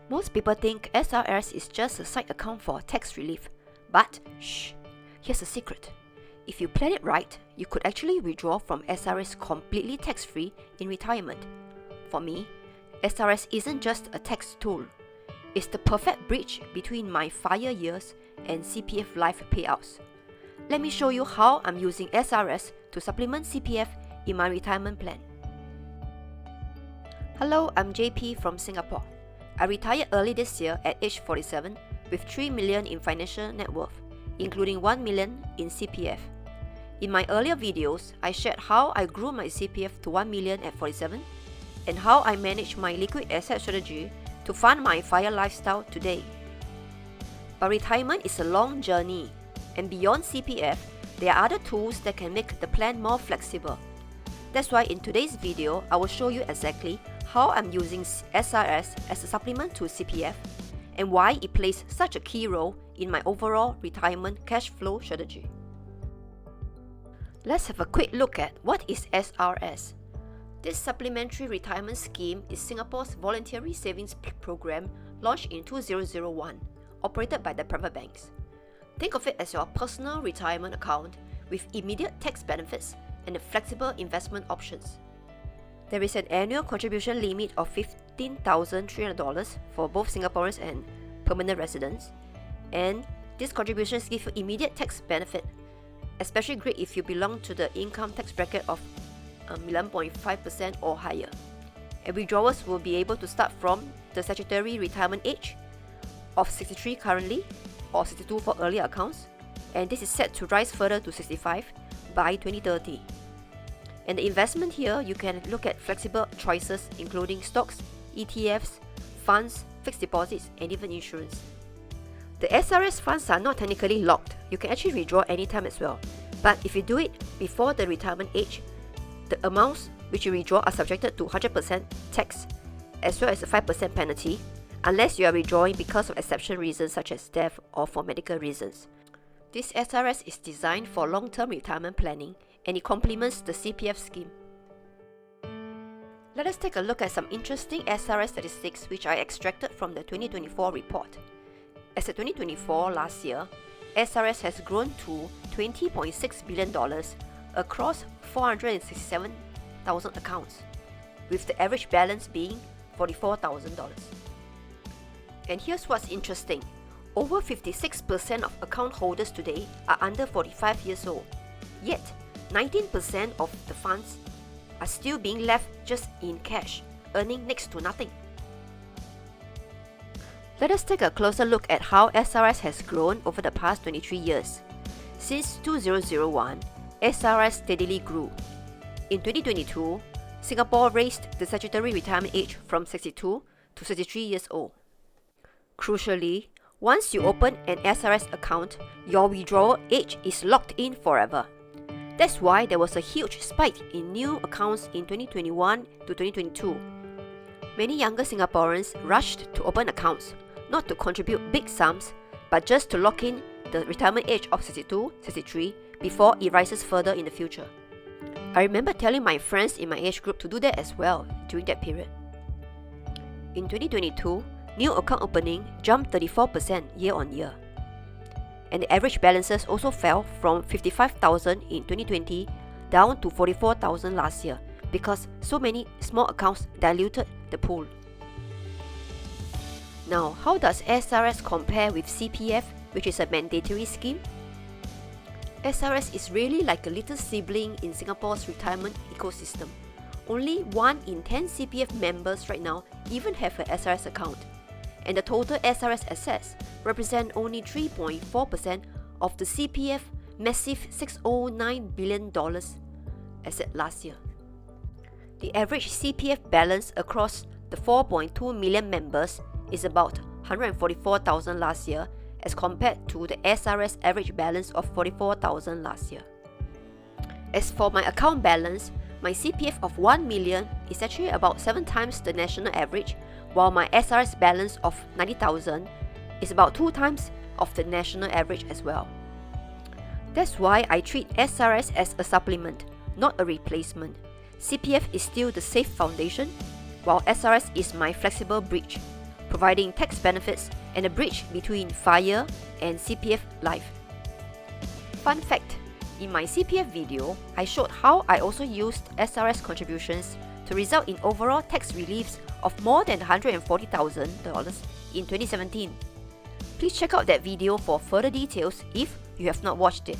Most people think SRS is just a side account for tax relief, but shh, here's a secret. If you plan it right, you could actually withdraw from SRS completely tax-free in retirement. For me, SRS isn't just a tax tool. It's the perfect bridge between my FIRE years and CPF LIFE payouts. Let me show you how I'm using SRS to supplement CPF in my retirement plan. Hello, I'm JP from Singapore. I retired early this year at age 47 with 3 million in financial net worth, including 1 million in CPF. In my earlier videos, I shared how I grew my CPF to 1 million at 47 and how I managed my liquid asset strategy to fund my FIRE lifestyle today. But retirement is a long journey, and beyond CPF, there are other tools that can make the plan more flexible. That's why in today's video, I will show you exactly how I'm using SRS as a supplement to CPF and why it plays such a key role in my overall retirement cash flow strategy. Let's have a quick look at what is SRS. This Supplementary Retirement Scheme is Singapore's voluntary savings program launched in 2001, operated by the private banks. Think of it as your personal retirement account with immediate tax benefits and flexible investment options. There is an annual contribution limit of $15,300 for both Singaporeans and permanent residents, and these contributions give you immediate tax benefit, especially great if you belong to the income tax bracket of 11.5% or higher. And withdrawals will be able to start from the statutory retirement age of 63 currently, or 62 for earlier accounts, and this is set to rise further to 65 by 2030. And the investment here, you can look at flexible choices including stocks, ETFs, funds, fixed deposits, and even insurance. The SRS funds are not technically locked. You can actually withdraw anytime as well. But if you do it before the retirement age, the amounts which you withdraw are subjected to 100% tax as well as a 5% penalty unless you are withdrawing because of exception reasons such as death or for medical reasons. This SRS is designed for long-term retirement planning and it complements the CPF scheme. Let us take a look at some interesting SRS statistics which I extracted from the 2024 report. As of 2024 last year, SRS has grown to $20.6 billion across 467,000 accounts, with the average balance being $44,000. And here's what's interesting. Over 56% of account holders today are under 45 years old, yet 19% of the funds are still being left just in cash, earning next to nothing. Let us take a closer look at how SRS has grown over the past 23 years. Since 2001, SRS steadily grew. In 2022, Singapore raised the statutory retirement age from 62 to 63 years old. Crucially, once you open an SRS account, your withdrawal age is locked in forever. That's why there was a huge spike in new accounts in 2021 to 2022. Many younger Singaporeans rushed to open accounts, not to contribute big sums, but just to lock in the retirement age of 62, 63 before it rises further in the future. I remember telling my friends in my age group to do that as well during that period. In 2022, new account opening jumped 34% year on year. And the average balances also fell from 55,000 in 2020 down to 44,000 last year because so many small accounts diluted the pool. Now, how does SRS compare with CPF, which is a mandatory scheme? SRS is really like a little sibling in Singapore's retirement ecosystem. Only 1 in 10 CPF members right now even have an SRS account, and the total SRS assets represent only 3.4% of the CPF massive $609 billion asset last year. The average CPF balance across the 4.2 million members is about 144,000 last year as compared to the SRS average balance of 44,000 last year. As for my account balance, my CPF of 1 million is actually about 7 times the national average, while my SRS balance of 90,000 is about 2 times of the national average as well. That's why I treat SRS as a supplement, not a replacement. CPF is still the safe foundation, while SRS is my flexible bridge. providing tax benefits and a bridge between FIRE and CPF LIFE. Fun fact, in my CPF video, I showed how I also used SRS contributions to result in overall tax reliefs of more than $140,000 in 2017. Please check out that video for further details if you have not watched it.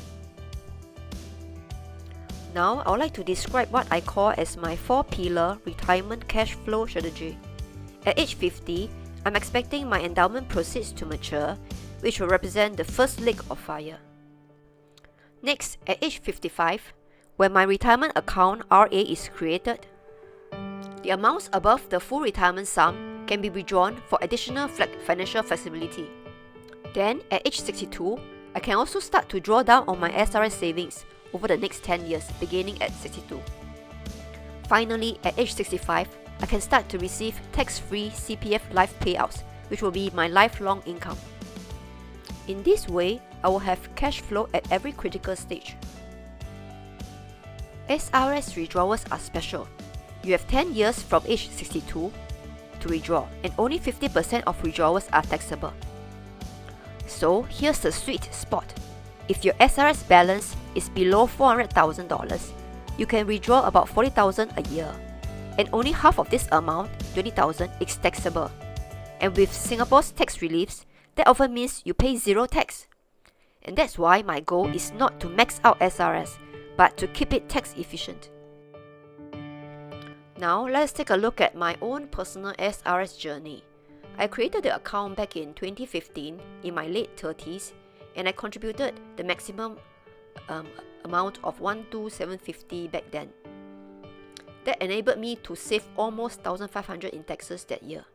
Now, I would like to describe what I call as my 4-pillar retirement cash flow strategy. At age 50, I'm expecting my endowment proceeds to mature, which will represent the first leg of FIRE. Next, at age 55, when my retirement account RA is created, the amounts above the full retirement sum can be withdrawn for additional financial flexibility. Then, at age 62, I can also start to draw down on my SRS savings over the next 10 years, beginning at 62. Finally, at age 65, I can start to receive tax-free CPF LIFE payouts, which will be my lifelong income. In this way, I will have cash flow at every critical stage. SRS withdrawals are special. You have 10 years from age 62 to withdraw, and only 50% of withdrawals are taxable. So here's the sweet spot. If your SRS balance is below $400,000, you can withdraw about $40,000 a year, and only half of this amount, $20,000, is taxable. And with Singapore's tax reliefs, that often means you pay zero tax. And that's why my goal is not to max out SRS, but to keep it tax efficient. Now, let's take a look at my own personal SRS journey. I created the account back in 2015 in my late 30s, and I contributed the maximum amount of $127.50 back then. That enabled me to save almost $1,500 in taxes that year,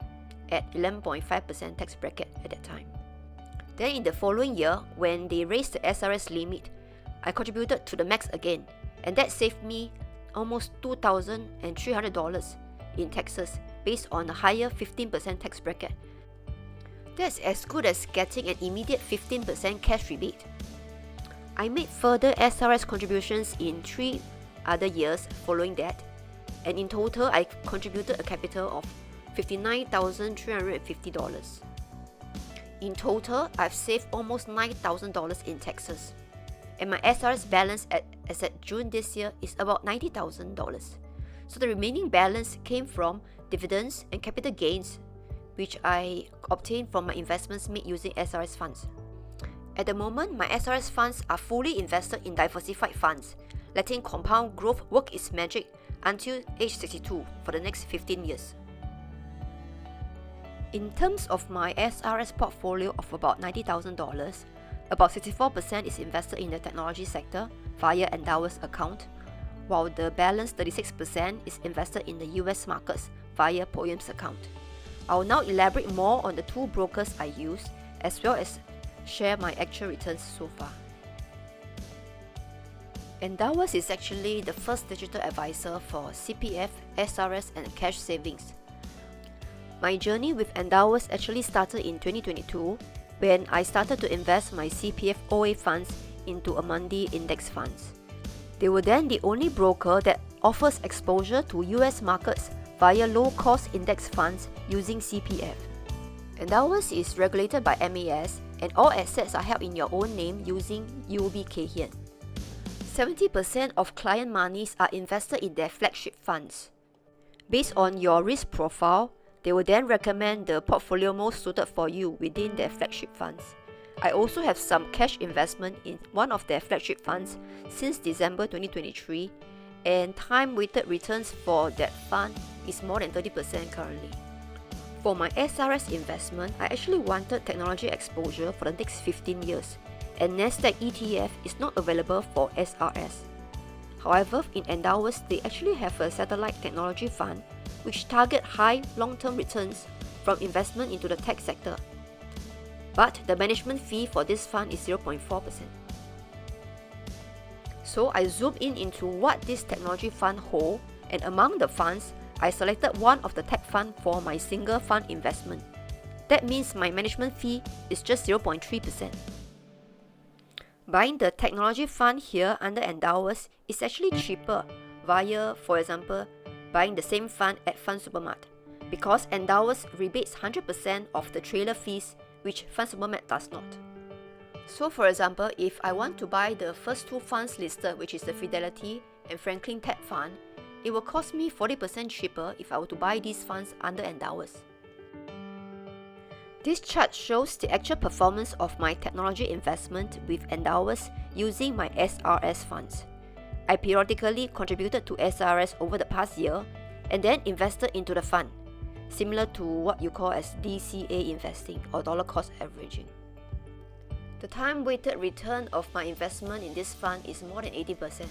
at 11.5% tax bracket at that time. Then in the following year, when they raised the SRS limit, I contributed to the max again, and that saved me almost $2,300 in taxes based on a higher 15% tax bracket. That's as good as getting an immediate 15% cash rebate. I made further SRS contributions in 3 other years following that, and in total I contributed a capital of $59,350. In total, I've saved almost $9,000 in taxes, and my SRS balance as at June this year is about $90,000. So the remaining balance came from dividends and capital gains, which I obtained from my investments made using SRS funds. At the moment, my SRS funds are fully invested in diversified funds, letting compound growth work its magic until age 62 for the next 15 years. In terms of my SRS portfolio of about $90,000, about 64% is invested in the technology sector via Endowus account, while the balance 36% is invested in the US markets via Poem's account. I will now elaborate more on the 2 brokers I use, as well as share my actual returns so far. Endowus is actually the first digital advisor for CPF, SRS and cash savings. My journey with Endowus actually started in 2022 when I started to invest my CPF OA funds into Amundi index funds. They were then the only broker that offers exposure to US markets via low-cost index funds using CPF. Endowus is regulated by MAS, and all assets are held in your own name using UOB Kay Hian. 70% of client monies are invested in their flagship funds. Based on your risk profile, they will then recommend the portfolio most suited for you within their flagship funds. I also have some cash investment in one of their flagship funds since December 2023, and time-weighted returns for that fund is more than 30% currently. For my SRS investment, I actually wanted technology exposure for the next 15 years, and Nasdaq ETF is not available for SRS. However, in Endowus, they actually have a satellite technology fund which target high long-term returns from investment into the tech sector. But the management fee for this fund is 0.4%. So I zoomed in into what this technology fund hold, and among the funds, I selected one of the tech fund for my single fund investment. That means my management fee is just 0.3%. Buying the technology fund here under Endowus is actually cheaper via, for example, buying the same fund at Fund Supermart. because Endowus rebates 100% of the trailer fees, which FundSuperMat does not. So for example, if I want to buy the first two funds listed, which is the Fidelity and Franklin Tech Fund, it will cost me 40% cheaper if I were to buy these funds under Endowus. This chart shows the actual performance of my technology investment with Endowus using my SRS funds. I periodically contributed to SRS over the past year and then invested into the fund, similar to what you call as DCA investing or dollar cost averaging. The time-weighted return of my investment in this fund is more than 80%.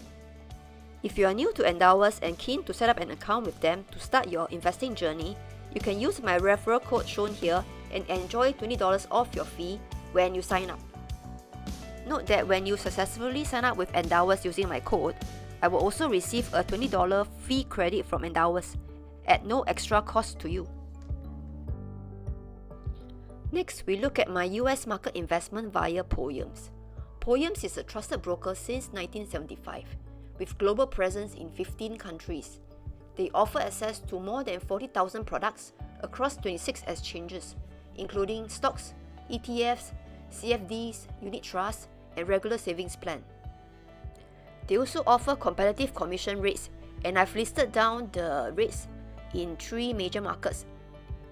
If you are new to Endowus and keen to set up an account with them to start your investing journey, you can use my referral code shown here and enjoy $20 off your fee when you sign up. Note that when you successfully sign up with Endowus using my code, I will also receive a $20 fee credit from Endowus at no extra cost to you. Next, we look at my US market investment via Poems. Poems is a trusted broker since 1975, with global presence in 15 countries. They offer access to more than 40,000 products across 26 exchanges, including stocks, ETFs, CFDs, unit trusts, and regular savings plan. They also offer competitive commission rates, and I've listed down the rates in 3 major markets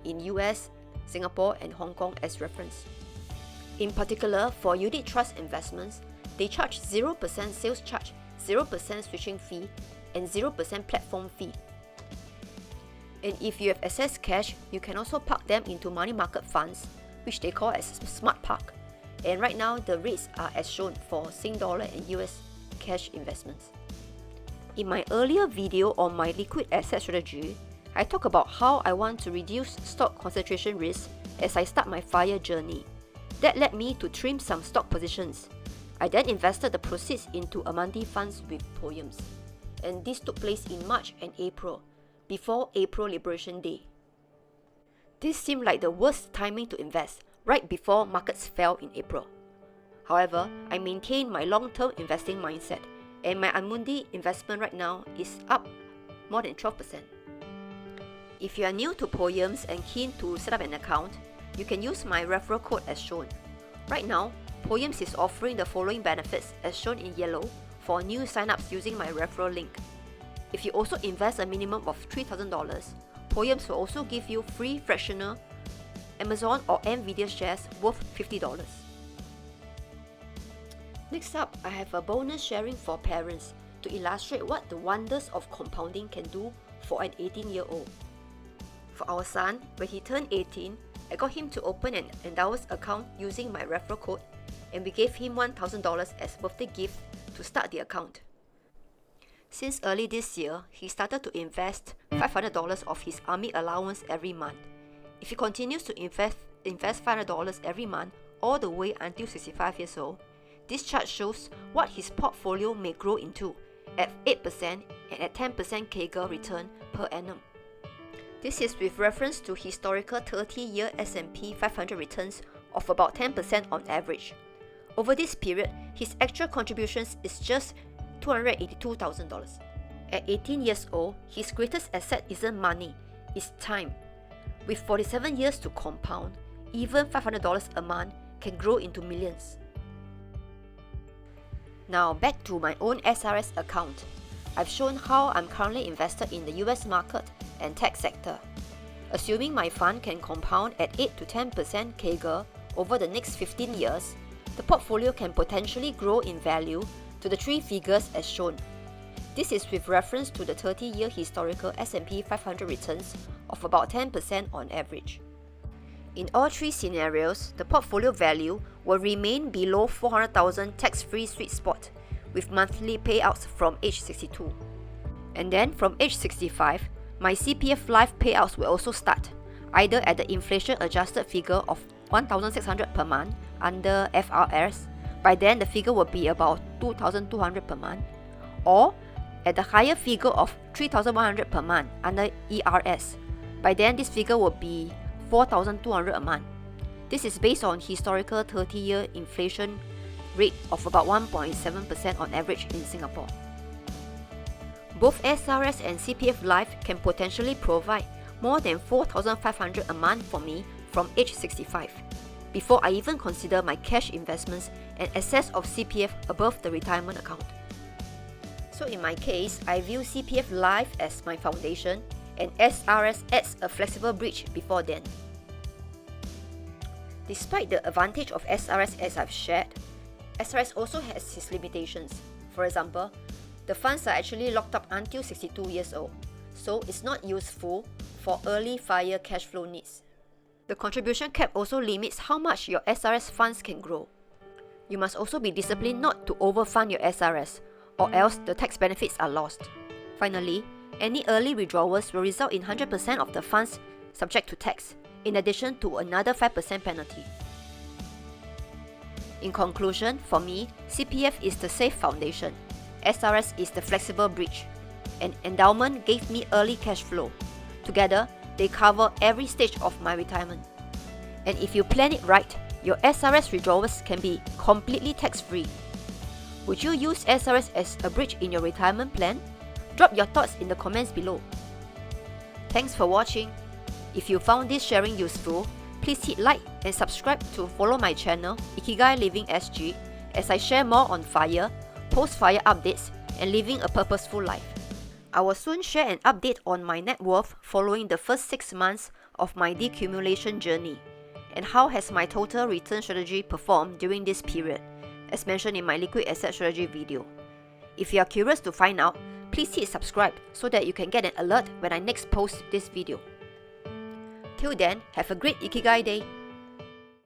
in US, Singapore, and Hong Kong as reference. In particular, for unit trust investments, they charge 0% sales charge, 0% switching fee, and 0% platform fee. And if you have excess cash, you can also park them into money market funds, which they call as Smart Park. And right now, the rates are as shown for Sing Dollar and US cash investments. In my earlier video on my liquid asset strategy, I talk about how I want to reduce stock concentration risk as I start my FIRE journey. That led me to trim some stock positions. I then invested the proceeds into Amandi funds with Poems, and this took place in March and April, before April Liberation Day. This seemed like the worst timing to invest, right before markets fell in April. However, I maintain my long-term investing mindset, and my Amundi investment right now is up more than 12%. If you are new to Poems and keen to set up an account, you can use my referral code as shown. Right now, Poems is offering the following benefits as shown in yellow for new signups using my referral link. If you also invest a minimum of $3,000, Poems will also give you free fractional Amazon or Nvidia shares worth $50. Next up, I have a bonus sharing for parents to illustrate what the wonders of compounding can do for an 18-year-old. For our son, when he turned 18, I got him to open an Endowus account using my referral code, and we gave him $1,000 as birthday gift to start the account. Since early this year, he started to invest $500 of his army allowance every month. If he continues to invest $500 every month all the way until 65 years old, this chart shows what his portfolio may grow into at 8% and at 10% CAGR return per annum. This is with reference to historical 30-year S&P 500 returns of about 10% on average. Over this period, his actual contributions is just $282,000. At 18 years old, his greatest asset isn't money, it's time. With 47 years to compound, even $500 a month can grow into millions. Now back to my own SRS account. I've shown how I'm currently invested in the US market and tech sector. Assuming my fund can compound at 8 to 10% CAGR over the next 15 years, the portfolio can potentially grow in value to the 3 figures as shown. This is with reference to the 30-year historical S&P 500 returns of about 10% on average. In all 3 scenarios, the portfolio value will remain below $400,000 tax-free sweet spot with monthly payouts from age 62. And then from age 65, my CPF LIFE payouts will also start, either at the inflation-adjusted figure of $1,600 per month under FRS. By then, the figure will be about $2,200 per month, or at the higher figure of $3,100 per month under ERS. By then, this figure will be $4,200 a month. This is based on historical 30-year inflation rate of about 1.7% on average in Singapore. Both SRS and CPF LIFE can potentially provide more than $4,500 a month for me from age 65, before I even consider my cash investments and excess of CPF above the retirement account. So in my case, I view CPF Life as my foundation and SRS adds a flexible bridge before then. Despite the advantage of SRS as I've shared, SRS also has its limitations. For example, the funds are actually locked up until 62 years old, so it's not useful for early FIRE cash flow needs. The contribution cap also limits how much your SRS funds can grow. You must also be disciplined not to overfund your SRS, or else the tax benefits are lost. Finally, any early withdrawals will result in 100% of the funds subject to tax, in addition to another 5% penalty. In conclusion, for me, CPF is the safe foundation, SRS is the flexible bridge, and endowment gave me early cash flow. Together, they cover every stage of my retirement. And if you plan it right, your SRS withdrawals can be completely tax-free. Would you use SRS as a bridge in your retirement plan? Drop your thoughts in the comments below. Thanks for watching. If you found this sharing useful, please hit like and subscribe to follow my channel Ikigai Living SG as I share more on FIRE, post-FIRE updates, and living a purposeful life. I will soon share an update on my net worth following the first 6 months of my decumulation journey, and how has my total return strategy performed during this period, as mentioned in my liquid asset strategy video. If you are curious to find out, please hit subscribe so that you can get an alert when I next post this video. Till then, have a great Ikigai day!